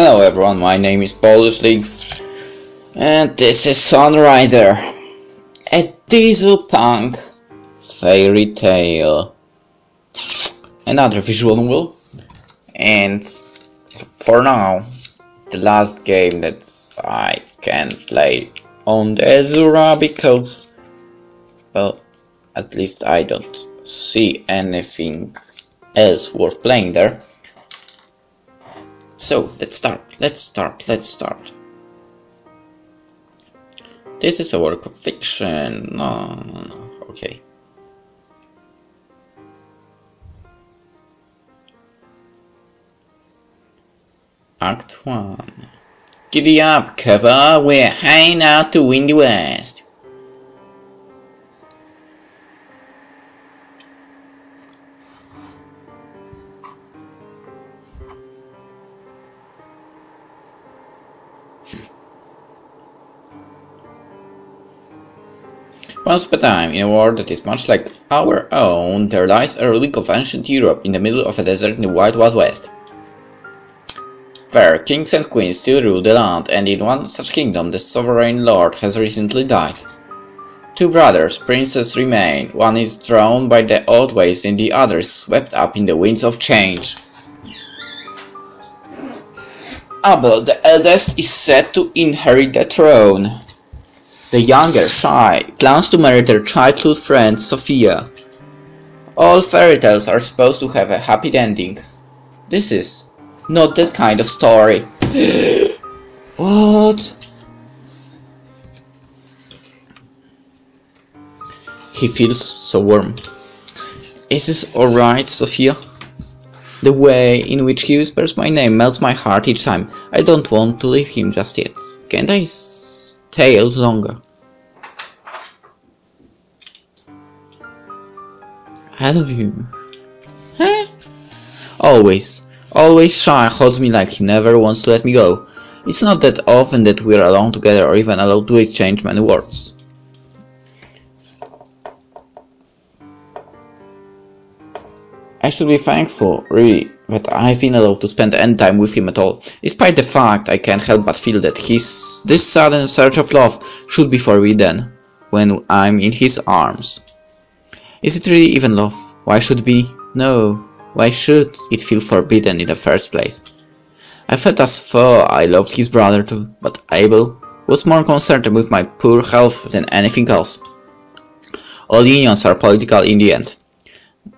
Hello everyone, my name is PolishLynx and this is Sunrider, a diesel punk fairy tale. Another visual novel, and for now the last game that I can play on the Azura because, well, at least I don't see anything else worth playing there. So let's start. This is a work of fiction. No. Okay. Act 1. Giddy up, cover, we're heading out to Windy West. Once upon a time, in a world that is much like our own, there lies a relic of ancient Europe in the middle of a desert in the Wild West. There, kings and queens still rule the land, and in one such kingdom the sovereign lord has recently died. Two brothers, princes, remain. One is drawn by the old ways and the other is swept up in the winds of change. Abel, the eldest, is set to inherit the throne. The younger, Shy, plans to marry their childhood friend, Sofia. All fairy tales are supposed to have a happy ending. This is not that kind of story. What? He feels so warm. Is this alright, Sofia? The way in which he whispers my name melts my heart each time. I don't want to leave him just yet. Can't I stay out longer? I love you. Huh? Always Shy holds me like he never wants to let me go. It's not that often that we're alone together or even allowed to exchange many words. I should be thankful, really, that I've been allowed to spend any time with him at all. Despite the fact I can't help but feel that this sudden surge of love should be forbidden when I'm in his arms. Is it really even love? Why should it be? No. Why should it feel forbidden in the first place? I felt as though I loved his brother too, but Abel was more concerned with my poor health than anything else. All unions are political in the end.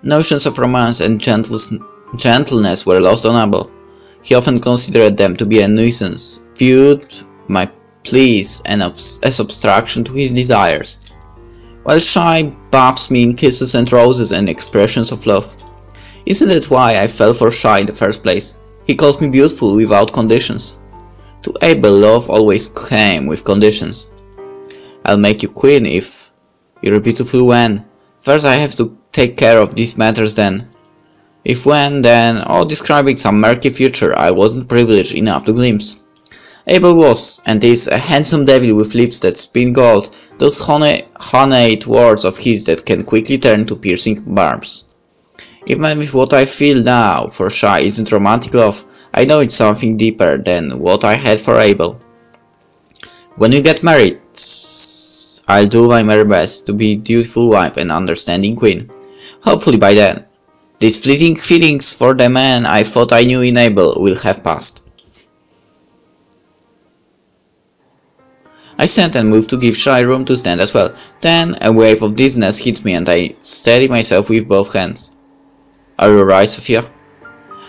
Notions of romance and gentleness were lost on Abel. He often considered them to be a nuisance, viewed my pleas as obstruction to his desires, while Shy bathes me in kisses and roses and expressions of love. Isn't that why I fell for Shy in the first place? He calls me beautiful without conditions. To Abel, love always came with conditions. I'll make you queen if you're beautiful when. First I have to take care of these matters then. If when, then, or describing some murky future I wasn't privileged enough to glimpse. Abel was, and is, a handsome devil with lips that spin gold, those honeyed words of his that can quickly turn to piercing barbs. Even if what I feel now for Shy isn't romantic love, I know it's something deeper than what I had for Abel. When we get married, I'll do my very best to be a dutiful wife and understanding queen. Hopefully by then, these fleeting feelings for the man I thought I knew in Abel will have passed. I sent and moved to give Shy room to stand as well. Then a wave of dizziness hits me and I steady myself with both hands. Are you alright, Sofia?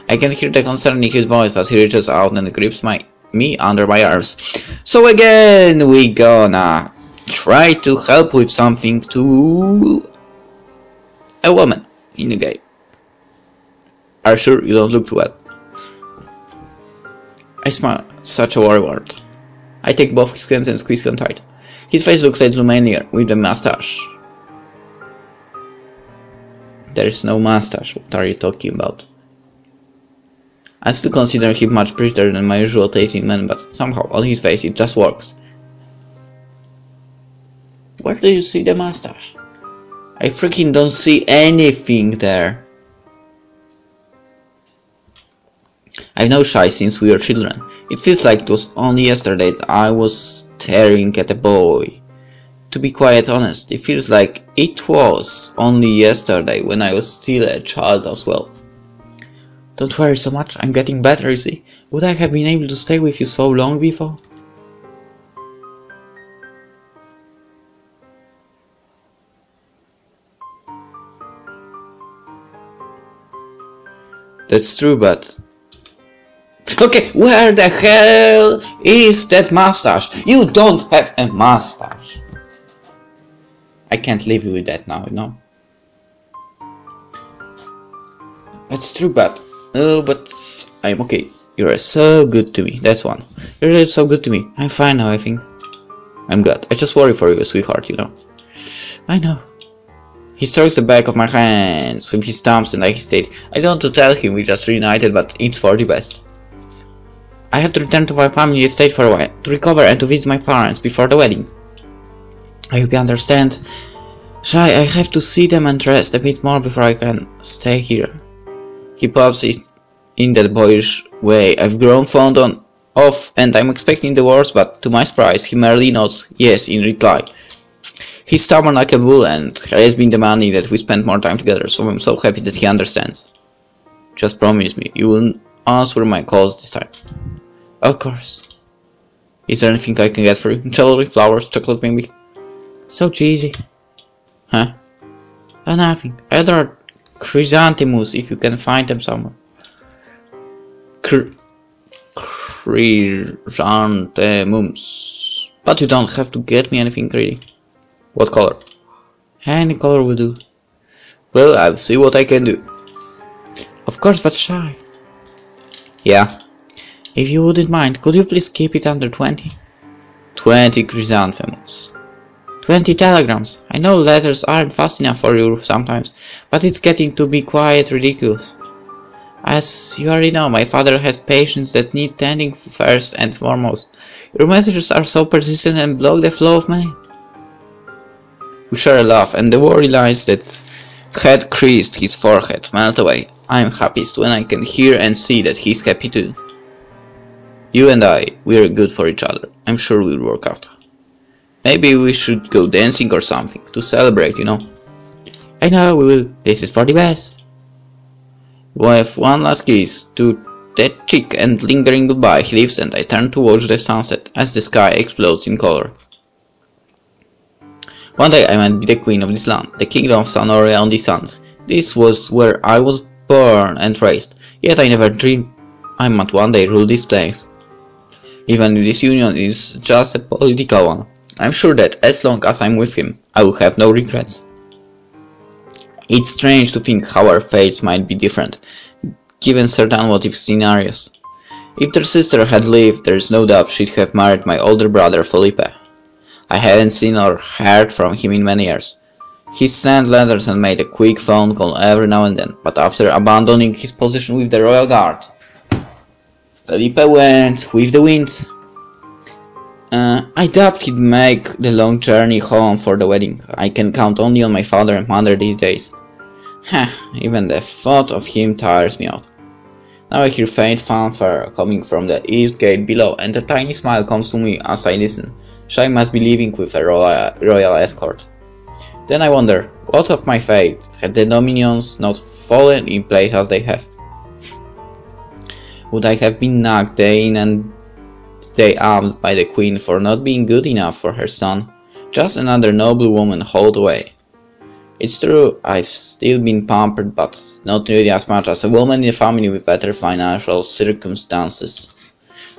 I can hear the concern in his voice as he reaches out and grips me under my arms. So again, we gonna try to help with something to a woman in the game. Are you sure you don't look too well? I smile, such a word. I take both his hands and squeeze them tight. His face looks a little manlier, with a mustache. There is no mustache, what are you talking about? I still consider him much prettier than my usual taste in men, but somehow on his face it just works. Where do you see the mustache? I freaking don't see anything there. I've known Shy since we were children. It feels like it was only yesterday that I was staring at a boy. To be quite honest, it feels like it was only yesterday when I was still a child as well. Don't worry so much, I'm getting better, you see. Would I have been able to stay with you so long before? That's true, but... Okay, where the hell is that mustache? You don't have a mustache. I can't live with that now, you know. That's true, but... Oh, but I'm okay. You're so good to me, that's one. You're really so good to me. I'm fine now, I think. I'm glad. I just worry for you, sweetheart, you know. I know. He strokes the back of my hands with his thumbs and I hesitate. I don't want to tell him we just reunited, but it's for the best. I have to return to my family estate for a while, to recover and to visit my parents before the wedding. I hope you understand. Shy, I have to see them and rest a bit more before I can stay here. He pauses in that boyish way I've grown fond of, and I'm expecting the worst, but to my surprise he merely nods yes in reply. He's stubborn like a bull and has been demanding that we spend more time together, so I'm so happy that he understands. Just promise me you will answer my calls this time. Of course. Is there anything I can get for you? Jewelry, flowers, chocolate maybe? So cheesy. Huh? Oh, nothing. I adore Chrysanthemums if you can find them somewhere. Chrysanthemums. But you don't have to get me anything really. What color? Any color will do. Well, I'll see what I can do. Of course, but Shy. Yeah. If you wouldn't mind, could you please keep it under 20? 20 chrysanthemums. 20 telegrams. I know letters aren't fast enough for you sometimes, but it's getting to be quite ridiculous. As you already know, my father has patients that need tending first and foremost. Your messages are so persistent and block the flow of mail. We share a laugh, and the worry lines that had creased his forehead melt away. I'm happiest when I can hear and see that he's happy too. You and I, we're good for each other. I'm sure we'll work out. Maybe we should go dancing or something, to celebrate, you know. I know we will. This is for the best. With one last kiss to that cheek and lingering goodbye, he leaves and I turn to watch the sunset as the sky explodes in color. One day I might be the queen of this land, the kingdom of Sonoria on the Suns. This was where I was born and raised, yet I never dreamed I might one day rule this place. Even if this union is just a political one, I'm sure that as long as I'm with him, I will have no regrets. It's strange to think how our fates might be different, given certain what-if scenarios. If their sister had lived, there's no doubt she'd have married my older brother Felipe. I haven't seen or heard from him in many years. He sent letters and made a quick phone call every now and then, but after abandoning his position with the Royal Guard, Felipe went with the wind. I doubt he'd make the long journey home for the wedding. I can count only on my father and mother these days. Even the thought of him tires me out. Now I hear faint fanfare coming from the east gate below, and a tiny smile comes to me as I listen. Shy must be leaving with a royal escort. Then I wonder, what of my fate? Had the dominions not fallen in place as they have? Would I have been nagged day in and day out by the queen for not being good enough for her son? Just another noble woman hauled away. It's true, I've still been pampered, but not nearly as much as a woman in a family with better financial circumstances.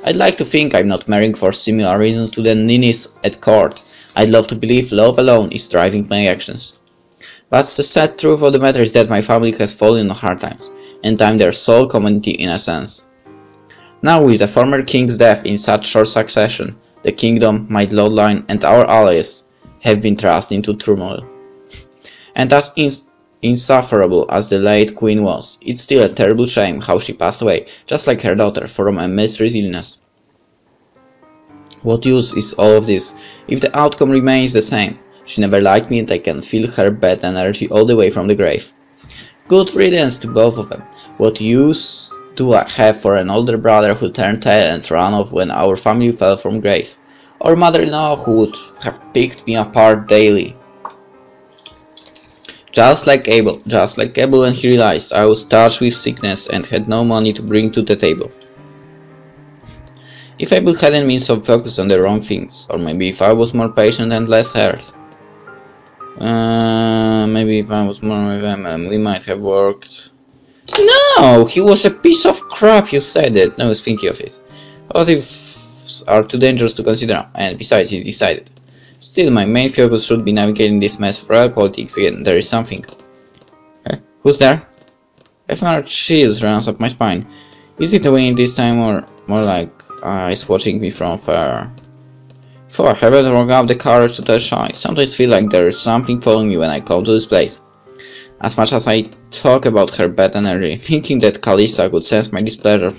I'd like to think I'm not marrying for similar reasons to the ninnies at court. I'd love to believe love alone is driving my actions. But the sad truth of the matter is that my family has fallen on hard times, and I'm their sole community in a sense. Now with the former king's death in such short succession, the kingdom, my bloodline and our allies have been thrust into turmoil. And as insufferable as the late queen was, it's still a terrible shame how she passed away, just like her daughter, from a mysterious illness. What use is all of this, if the outcome remains the same? She never liked me and I can feel her bad energy all the way from the grave. Good riddance to both of them. What use do I have for an older brother who turned tail and ran off when our family fell from grace, or mother-in-law who would have picked me apart daily. Just like Abel when he realized I was touched with sickness and had no money to bring to the table. If Abel hadn't been so focused on the wrong things, or maybe if I was more patient and less hurt. Maybe if I was more with him, we might have worked. No, he was a piece of crap, you said it. No, I was thinking of it. What ifs are too dangerous to consider, and besides, he decided. Still, my main focus should be navigating this mess of real politics again. There is something. Who's there? A familiar chill runs up my spine. Is it the wind this time, or more like eyes watching me from far? I haven't rung up the courage to tell Shy. Sometimes feel like there is something following me when I come to this place. As much as I talk about her bad energy, thinking that Kalista could sense my displeasure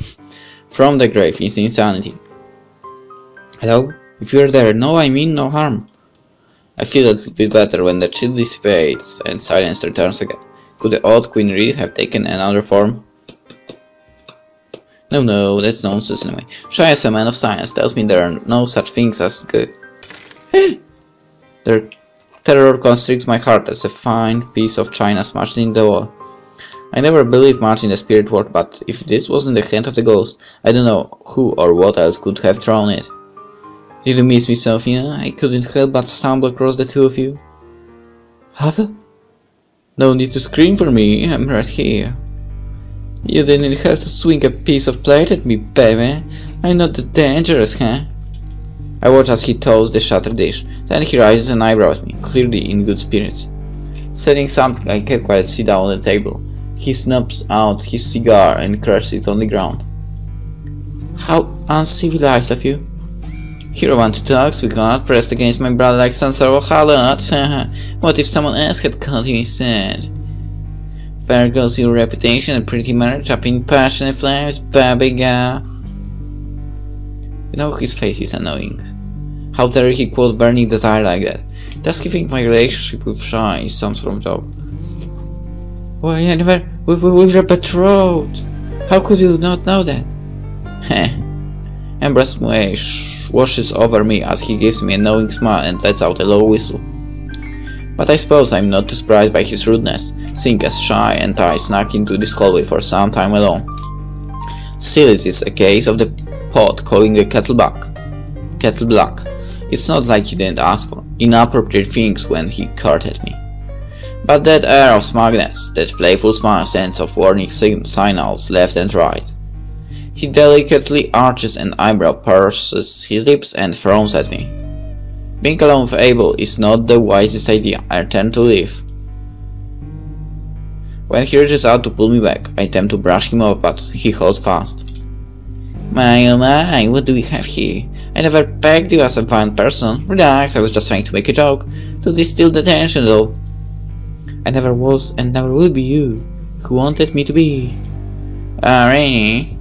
from the grave is insanity. Hello? If you're there, no, I mean no harm. I feel a little bit better when the chill dissipates and silence returns again. Could the old queen really have taken another form? No, that's nonsense anyway. Shy as a man of science tells me there are no such things as good. Their terror constricts my heart as a fine piece of china smashed in the wall. I never believed much in the spirit world, but if this wasn't the hand of the ghost, I don't know who or what else could have thrown it. Did you miss me, Sofia? I couldn't help but stumble across the two of you. Have? No need to scream for me, I'm right here. You didn't have to swing a piece of plate at me, baby. I'm not that dangerous, huh? I watch as he tows the shattered dish. Then he raises an eyebrow at me, clearly in good spirits. Setting something I can't quite see down on the table, he snaps out his cigar and crushes it on the ground. How uncivilized of you. Here I want to talk, so we cannot press against my brother like some sort of harlot. What if someone else had caught you instead? There goes your reputation and pretty marriage up in passionate flames, baby girl. You know, his face is annoying. How dare he quote burning desire like that? Does he think my relationship with Shy is some sort of joke? Why, I never... we were betrothed! How could you not know that? Heh. Amber's washes over me as he gives me a knowing smile and lets out a low whistle. But I suppose I'm not too surprised by his rudeness, seeing as Shy and I snuck into this hallway for some time alone. Still, it is a case of the pot calling the kettle black. It's not like he didn't ask for inappropriate things when he courted me. But that air of smugness, that playful smile sends off warning signals left and right. He delicately arches an eyebrow, purses his lips and frowns at me. Being alone with Abel is not the wisest idea. I turn to leave. When he reaches out to pull me back, I attempt to brush him off, but he holds fast. My oh my, what do we have here? I never pegged you as a fine person. Relax, I was just trying to make a joke. To distill the tension though. I never was and never will be you who wanted me to be. Really?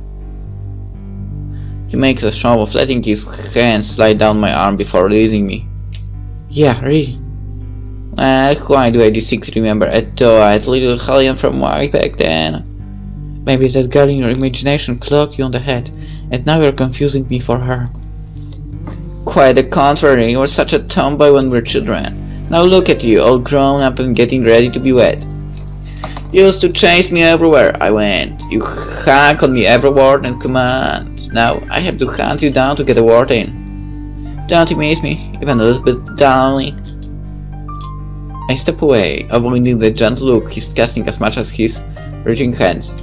He makes a show of letting his hand slide down my arm before releasing me. Yeah, really. Well, why do I distinctly remember a doe-eyed little hellion from way back then? Maybe that girl in your imagination clocked you on the head, and now you're confusing me for her. Quite the contrary, you were such a tomboy when we were children. Now look at you, all grown up and getting ready to be wed. You used to chase me everywhere I went. You hack on me every word and command. Now I have to hunt you down to get a word in. Don't you miss me, even a little bit, darling? I step away, avoiding the gentle look he's casting as much as his reaching hands.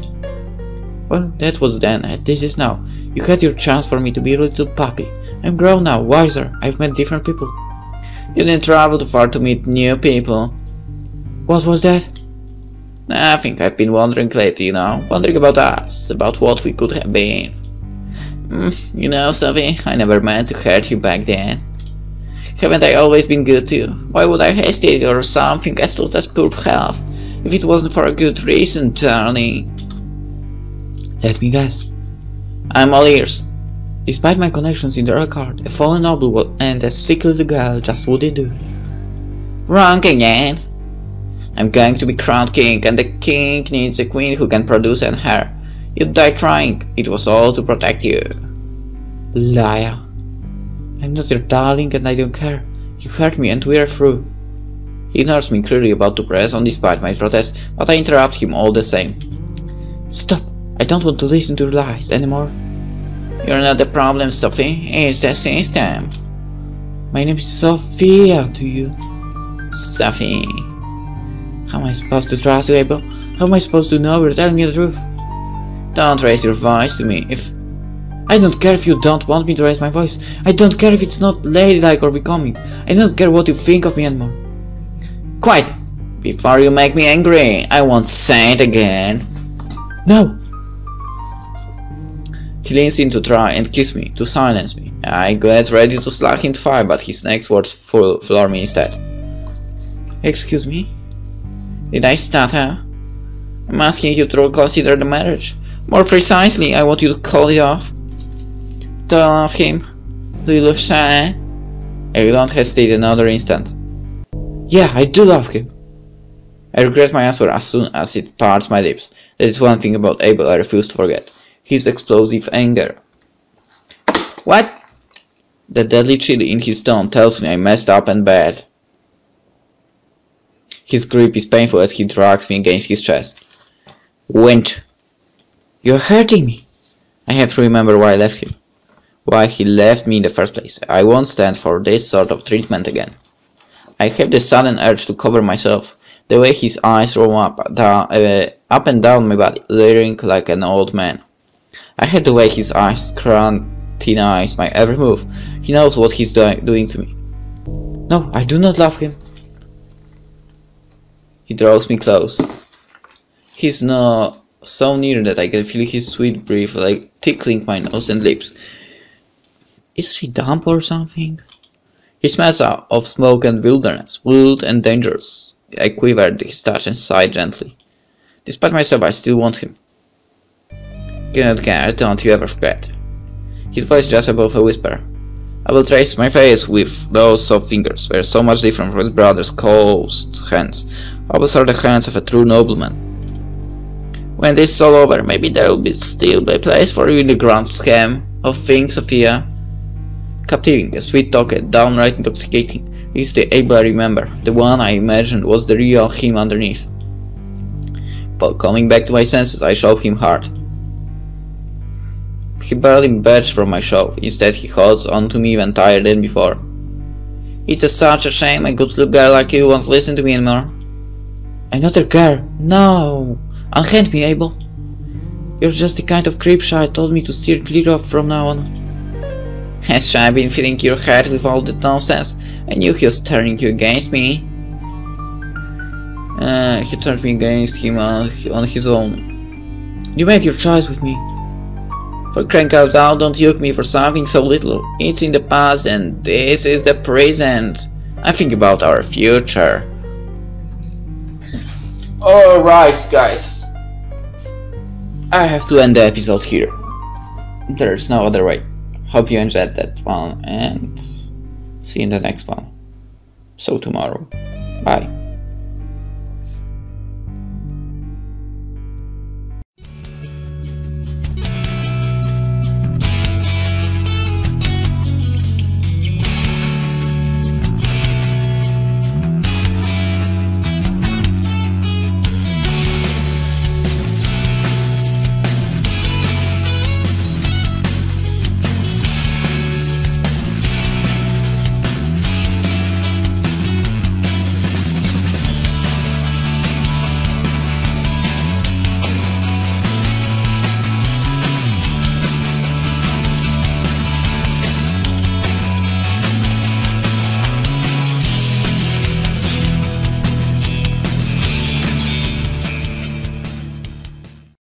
Well, that was then, and this is now. You had your chance for me to be a little puppy. I'm grown now, wiser. I've met different people. You didn't travel too far to meet new people. What was that? Nothing. I've been wondering lately, you know. Wondering about us, about what we could have been. You know, Sophie, I never meant to hurt you back then. Haven't I always been good to you? Why would I hesitate or something as little as poor health, if it wasn't for a good reason, darling? Let me guess. I'm all ears. Despite my connections in the rock art, a fallen noble and a sick little girl just wouldn't do. Wrong again. I'm going to be crowned king, and the king needs a queen who can produce an heir. You died trying. It was all to protect you. Liar. I'm not your darling and I don't care. You hurt me and we're through. He ignores me, clearly about to press on despite my protest, but I interrupt him all the same. Stop! I don't want to listen to your lies anymore. You're not the problem, Sophie. It's the system. My name is Sofia to you. Sophie. How am I supposed to trust you, Abel? How am I supposed to know you're telling me the truth? Don't raise your voice to me. I don't care if you don't want me to raise my voice. I don't care if it's not ladylike or becoming. I don't care what you think of me anymore. Quiet! Before you make me angry, I won't say it again. No! He leans in to try and kiss me, to silence me. I get ready to slap him to fire, but his next words floor me instead. Excuse me? Did I stutter? I'm asking you to reconsider the marriage. More precisely, I want you to call it off. Do you love him? Do you love Shai? I don't hesitate another instant. Yeah, I do love him. I regret my answer as soon as it parts my lips. There is one thing about Abel I refuse to forget. His explosive anger. What? The deadly chill in his tone tells me I messed up and bad. His grip is painful as he drags me against his chest. Went. You're hurting me. I have to remember why I left him. Why he left me in the first place. I won't stand for this sort of treatment again. I have the sudden urge to cover myself. The way his eyes roll up and down my body, leering like an old man. I hate the way his eyes scrutinize my every move. He knows what he's doing to me. No, I do not love him. He draws me close. He's not so near that I can feel his sweet breath like tickling my nose and lips. Is she dumb or something? He smells of smoke and wilderness, wild and dangerous. I quivered at his touch and sighed gently. Despite myself, I still want him. Good girl, don't you ever forget. His voice just above a whisper. I will trace my face with those soft fingers. They're so much different from his brother's cold hands. Those are the hands of a true nobleman. When this is all over, maybe there will still be a place for you in the grand scheme of things, Sofia. Captivating, a sweet talker, downright intoxicating. He's the Abel I remember, the one I imagined was the real him underneath. But coming back to my senses, I shoved him hard. He barely budged from my shove. Instead, he holds on to me even tighter than before. It's such a shame a good little girl like you won't listen to me anymore. Another girl? No! Unhand me, Abel. You're just the kind of creep Shai told me to steer clear of from now on. Has Shai been filling your head with all that nonsense? I knew he was turning you against me. He turned me against him on his own. You made your choice with me. For crying out loud, don't yoke me for something so little. It's in the past and this is the present. I think about our future. Alright guys, I have to end the episode here. There's no other way. Hope you enjoyed that one and see you in the next one. So tomorrow. Bye.